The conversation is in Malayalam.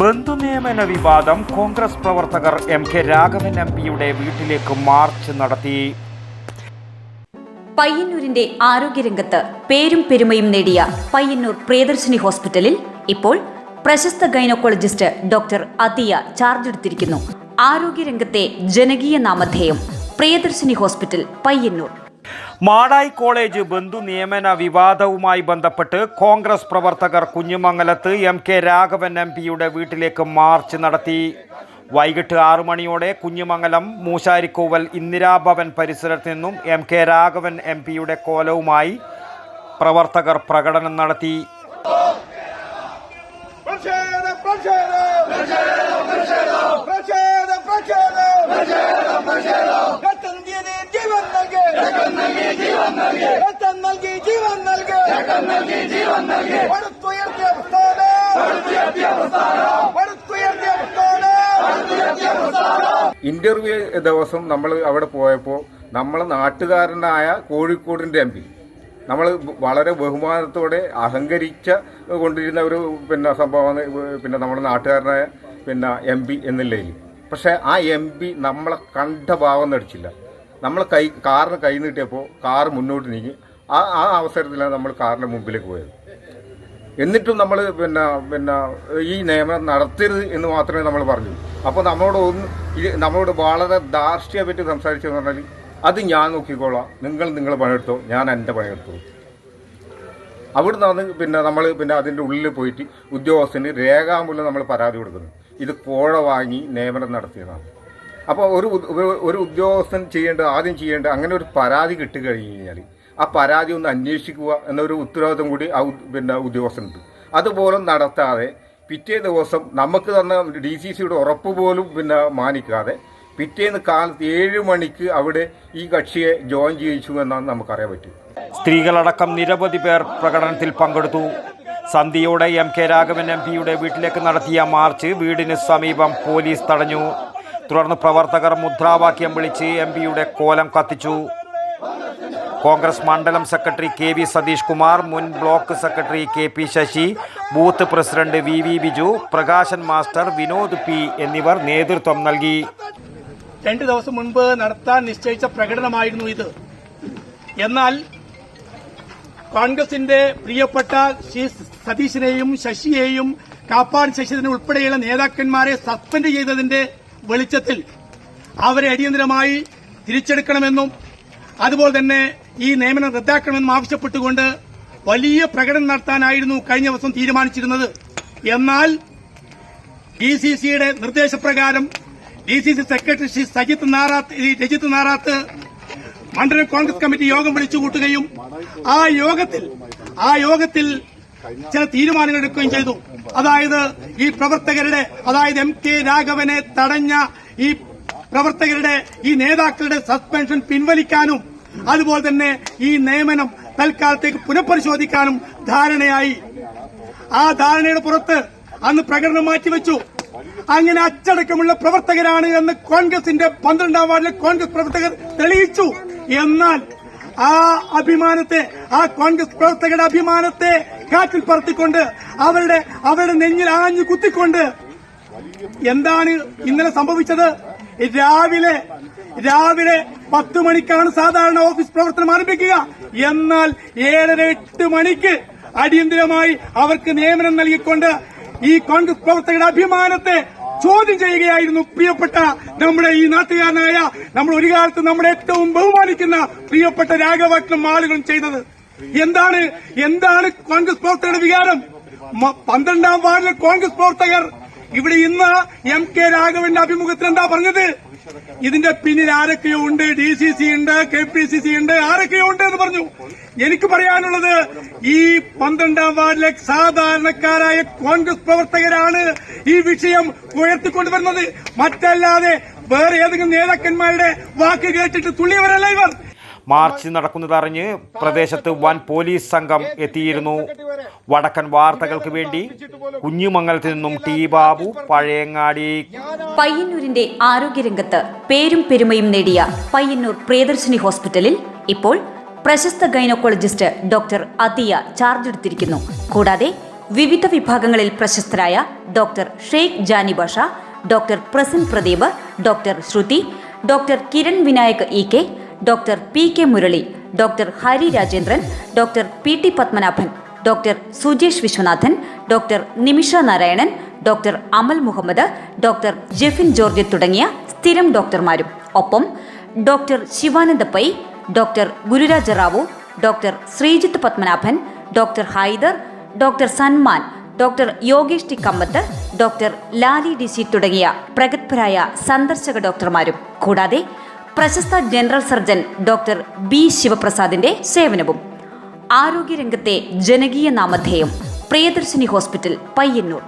ബന്ധുനിയമന വിവാദം കോൺഗ്രസ് പ്രവർത്തകർ MK രാഘവൻ MPയുടെ വീട്ടിലേക്ക് മാർച്ച് നടത്തി. പയ്യന്നൂരിന്റെ ആരോഗ്യരംഗത്ത് പേരും പെരുമയും നേടിയ പയ്യന്നൂർ പ്രിയദർശിനി ഹോസ്പിറ്റലിൽ ഇപ്പോൾ പ്രശസ്ത ഗൈനക്കോളജിസ്റ്റ് ഡോക്ടർ അതിയ ചാർജ് എടുത്തിരിക്കുന്നു. ആരോഗ്യരംഗത്തെ ജനകീയ നാമധേയം പ്രിയദർശിനി ഹോസ്പിറ്റൽ പയ്യന്നൂർ. മാടായി കോളേജ് ബന്ധുനിയമന വിവാദവുമായി ബന്ധപ്പെട്ട് കോൺഗ്രസ് പ്രവർത്തകർ കുഞ്ഞുമംഗലത്ത് MK രാഘവൻ MPയുടെ വീട്ടിലേക്ക് മാർച്ച് നടത്തി. വൈകിട്ട് 6 മണിയോടെ കുഞ്ഞുമംഗലം മൂശാരിക്കോവൽ ഇന്ദിരാഭവൻ പരിസരത്ത് നിന്നും MK രാഘവൻ MPയുടെ കോലവുമായി പ്രവർത്തകർ പ്രകടനം നടത്തി. ഇന്റർവ്യൂ ദിവസം നമ്മൾ അവിടെ പോയപ്പോൾ നമ്മളെ നാട്ടുകാരനായ കോഴിക്കോടിൻ്റെ MP നമ്മൾ വളരെ ബഹുമാനത്തോടെ അഹങ്കരിച്ച കൊണ്ടിരുന്ന ഒരു സംഭവമാണ് നമ്മുടെ നാട്ടുകാരനായ MP എന്നുള്ളതിൽ. പക്ഷേ ആ MP നമ്മളെ കണ്ട ഭാവം നടിച്ചില്ല. നമ്മൾ കാറിന് കൈ നീട്ടിയപ്പോൾ കാർ മുന്നോട്ട് നീങ്ങി. ആ അവസരത്തിലാണ് നമ്മൾ കാറിൻ്റെ മുമ്പിലേക്ക് പോയത്. എന്നിട്ടും നമ്മൾ ഈ നിയമനം നടത്തരുത് എന്ന് മാത്രമേ നമ്മൾ പറഞ്ഞു. അപ്പോൾ നമ്മളോട് വളരെ ധാർഷ്ട്യത്തെ പറ്റി സംസാരിച്ചതെന്ന് പറഞ്ഞാൽ, അത് ഞാൻ നോക്കിക്കോളാം, നിങ്ങൾ പണിയെടുത്തോ, ഞാൻ എൻ്റെ പണിയെടുത്തു. അവിടെ നിന്നാണ് നമ്മൾ അതിൻ്റെ ഉള്ളിൽ പോയിട്ട് ഉദ്യോഗസ്ഥന് രേഖാമൂലം നമ്മൾ പരാതി കൊടുക്കുന്നു. ഇത് കോഴ വാങ്ങി നിയമനം നടത്തിയതാണ്. അപ്പോൾ ഒരു ഉദ്യോഗസ്ഥൻ ആദ്യം ചെയ്യേണ്ട അങ്ങനെ ഒരു പരാതി കിട്ടിക്കഴിഞ്ഞ് കഴിഞ്ഞാൽ ആ പരാതി ഒന്ന് അന്വേഷിക്കുക എന്നൊരു ഉത്തരവാദിത്വം കൂടി ഉദ്യോഗസ്ഥനുണ്ട്. അതുപോലും നടത്താതെ പിറ്റേ ദിവസം നമുക്ക് തന്ന DCCയുടെ ഉറപ്പ് പോലും മാനിക്കാതെ പിറ്റേന്ന് കാലത്ത് 7 മണിക്ക് അവിടെ ഈ കക്ഷിയെ ജോയിൻ ചെയ്യിച്ചു എന്നാണ് നമുക്കറിയാൻ പറ്റും. സ്ത്രീകളടക്കം നിരവധി പേർ പ്രകടനത്തിൽ പങ്കെടുത്തു. സന്ധ്യയോടെ MK രാഘവൻ MPയുടെ വീട്ടിലേക്ക് നടത്തിയ മാർച്ച് വീടിന് സമീപം പോലീസ് തടഞ്ഞു. തുടർന്ന് പ്രവർത്തകർ മുദ്രാവാക്യം വിളിച്ച് MPയുടെ കോലം കത്തിച്ചു. കോൺഗ്രസ് മണ്ഡലം സെക്രട്ടറി KV സതീഷ് കുമാർ, മുൻ block secretary KP Sasi, booth president VV Biju, Prakashan master, Vinod P എന്നിവർ നേതൃത്വം നൽകി. 2 ദിവസം മുൻപ് നടത്താൻ നിശ്ചയിച്ച പ്രകടനമായിരുന്നു ഇത്. എന്നാൽ കോൺഗ്രസിന്റെ പ്രിയപ്പെട്ട സതീശിനെയും ശശിയെയും കാപ്പാൻ ശശിധരൻ ഉൾപ്പെടെയുള്ള നേതാക്കന്മാരെ സസ്പെൻഡ് ചെയ്തതിന്റെ വെളിച്ചത്തിൽ അവരെ അടിയന്തരമായി തിരിച്ചെടുക്കണമെന്നും അതുപോലെ തന്നെ ഈ നിയമനം റദ്ദാക്കണമെന്നും ആവശ്യപ്പെട്ടുകൊണ്ട് വലിയ പ്രകടനം നടത്താനായിരുന്നു കഴിഞ്ഞ ദിവസം തീരുമാനിച്ചിരുന്നത്. എന്നാൽ DCCയുടെ നിർദ്ദേശപ്രകാരം DCC സെക്രട്ടറി ശ്രീ രജിത് നാറാത്ത് മണ്ഡലം കോൺഗ്രസ് കമ്മിറ്റി യോഗം വിളിച്ചുകൂട്ടുകയും ആ യോഗത്തിൽ ചില തീരുമാനങ്ങൾ എടുക്കുകയും ചെയ്തു. അതായത് ഈ പ്രവർത്തകരുടെ MK രാഘവനെ തടഞ്ഞ ഈ പ്രവർത്തകരുടെ ഈ നേതാക്കളുടെ സസ്പെൻഷൻ പിൻവലിക്കാനും അതുപോലെ തന്നെ ഈ നിയമനം തൽക്കാലത്തേക്ക് പുനഃപരിശോധിക്കാനും ധാരണയായി. ആ ധാരണയുടെ പുറത്ത് അന്ന് പ്രകടനം മാറ്റിവെച്ചു. അങ്ങനെ അച്ചടക്കമുള്ള പ്രവർത്തകരാണ് എന്ന് കോൺഗ്രസിന്റെ 12ാം വാർഡിലെ കോൺഗ്രസ് പ്രവർത്തകർ തെളിയിച്ചു. എന്നാൽ ആ കോൺഗ്രസ് പ്രവർത്തകരുടെ അഭിമാനത്തെ കാറ്റിൽ പറത്തിക്കൊണ്ട് അവരുടെ നെഞ്ഞിൽ ആഞ്ഞു കുത്തിക്കൊണ്ട് എന്താണ് ഇന്നലെ സംഭവിച്ചത്? രാവിലെ 10 മണിക്കാണ് സാധാരണ ഓഫീസ് പ്രവർത്തനം ആരംഭിക്കുക. എന്നാൽ 7:30-8 മണിക്ക് അടിയന്തരമായി അവർക്ക് നിയമനം നൽകിക്കൊണ്ട് ഈ കോൺഗ്രസ് പ്രവർത്തകരുടെ അഭിമാനത്തെ ചോദ്യം ചെയ്യുകയായിരുന്നു പ്രിയപ്പെട്ട നമ്മുടെ ഈ നാട്ടുകാരനായ നമ്മൾ ഒരു കാലത്ത് നമ്മുടെ ഏറ്റവും ബഹുമാനിക്കുന്ന പ്രിയപ്പെട്ട രാഘവനും ആളുകളും ചെയ്തത്. എന്താണ് കോൺഗ്രസ് പ്രവർത്തകരുടെ വികാരം? 12ാം വാർഡിലെ കോൺഗ്രസ് പ്രവർത്തകർ ഇവിടെ ഇന്ന് MK രാഘവന്റെ അഭിമുഖത്തിൽ എന്താ പറഞ്ഞത്? ഇതിന്റെ പിന്നിൽ ആരൊക്കെയോ ഉണ്ട്, DCC ഉണ്ട്, KPCC ഉണ്ട്, ആരൊക്കെയോ ഉണ്ട് എന്ന് പറഞ്ഞു. എനിക്ക് പറയാനുള്ളത്, ഈ 12ാം വാർഡിലെ സാധാരണക്കാരായ കോൺഗ്രസ് പ്രവർത്തകരാണ് ഈ വിഷയം ഉയർത്തിക്കൊണ്ടുവരുന്നത്. മറ്റല്ലാതെ വേറെ ഏതെങ്കിലും നേതാക്കന്മാരുടെ വാക്ക് കേട്ടിട്ട് തുള്ളിയവരല്ല ഇവർ. മാർച്ച് നടക്കുന്നതറിഞ്ഞ് പ്രദേശത്ത് വൻ പോലീസ് സംഘം എത്തിയിരുന്നു. വടക്കൻ വാർത്തകൾക്ക് വേണ്ടി കുഞ്ഞുമംഗലത്ത് നിന്നും T ബാബു, പഴയങ്ങാടി. പയ്യന്നൂരിന്റെ ആരോഗ്യരംഗത്ത് പേരും പെരുമയും നേടിയ പയ്യന്നൂർ പ്രിയദർശിനി ഹോസ്പിറ്റലിൽ ഇപ്പോൾ പ്രശസ്ത ഗൈനക്കോളജിസ്റ്റ് ഡോക്ടർ അതിയ ചാർജ് എടുത്തിരിക്കുന്നു. കൂടാതെ വിവിധ വിഭാഗങ്ങളിൽ പ്രശസ്തരായ doctor Sheikh Jani Basha, doctor Prasan Pradeep, doctor Shruti, doctor Kiran Vinayak EK, doctor PK Murali, doctor Hari Rajendran, doctor PT Padmanabhan, doctor Sujesh Vishwanathan, doctor Nimisha Narayanan, doctor Amal Muhammad, doctor Jefin George തുടങ്ങിയ സ്ഥിരം ഡോക്ടർമാരും ഒപ്പം doctor Shivananda Pai, doctor Gururaja Rao, doctor Sreejith Padmanabhan, doctor Haider, doctor Sanman, doctor Yogesh T Kamath, doctor Lali DC തുടങ്ങിയ പ്രഗത്ഭരായ സന്ദർശക ഡോക്ടർമാരും കൂടാതെ പ്രശസ്ത ജനറൽ സർജൻ ഡോക്ടർ B ശിവപ്രസാദിന്റെ സേവനവും. ആരോഗ്യരംഗത്തെ ജനകീയ നാമധേയം പ്രിയദർശിനി ഹോസ്പിറ്റൽ, പയ്യന്നൂർ.